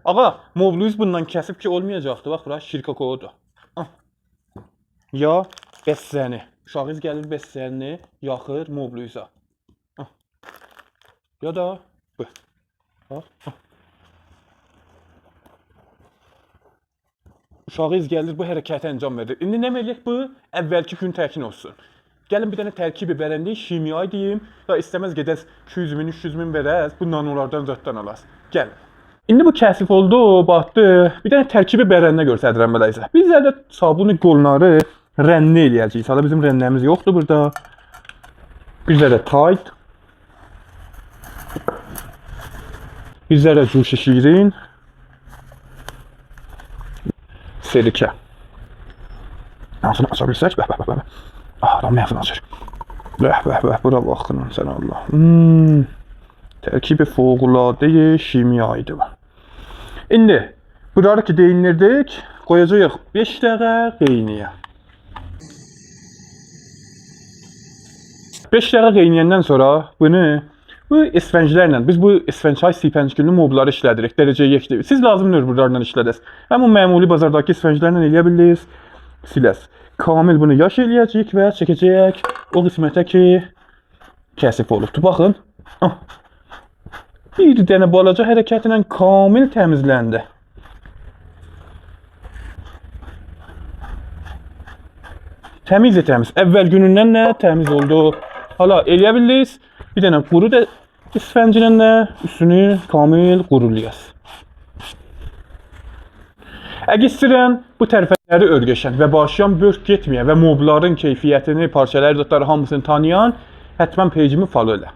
Ağa, Movluis bundan kəsib ki olmayacaqdı. Bax, bura şirka kodu. Ya bəssəni. Uşağınız gəlir bəssəni, yaxır Movluisa. Ya da bu. Uşağınız gəlir bu hərəkəti əncam verir. İndi nə eləyək bu? Əvvəlki gün təkin olsun. Gəlin bir dənə tərkibi verəndə şimyai deyim. Ya istəməz gedəz 200 min, 300 min verəz. Bu nanolardan zətdən alas. Gəlin. İndi bu kəsif oldu, batdı. Bir dənə tərkibi verəndə göstərirəm belə isə. Biz də sabuni qolları rənni eləyəcəyik. Hala bizim rənnəmiz yoxdur burada. Bizdə də tight. Bizdə də cuşi şirin. Serikə. Ağzını aça bilsək, bəh. Adam ağzını açır. Bəh, bura baxın sən Allah. Tərkibi fövqəladə şimyaidir bu. İndi bunları ki deyinirdik, qoyacağıq 5 dəqiqə qeyniyə. 5 dəqiqə qeyniyəndən sonra bu isfənclərlə, biz bu isfənçay sipəncgünlü mobları işlədirik, dərəcəyə yekdir. Siz lazımdır buralarla işlədəs. Həmin məmuli bazardakı isfənclərlə eləyə bilirsiniz, siləs. Kamil bunu yaş eləyəcək və çəkəcək o qismətə ki kəsif olubdur. Baxın. Bir dənə balaca hərəkətlə kamil təmizləndi. Təmiz. Əvvəl günündən nə təmiz oldu. Hala eləyə bilirsiniz. Bir dənə quru da isfənclə də üstünü kamil qurulayasınız. Əgər istəyirən bu tərəfləri örgəşən və başlayan börk getməyən və mobların keyfiyyətini, parçaları, hamısını tanıyan həttəmən pejimi follow elə.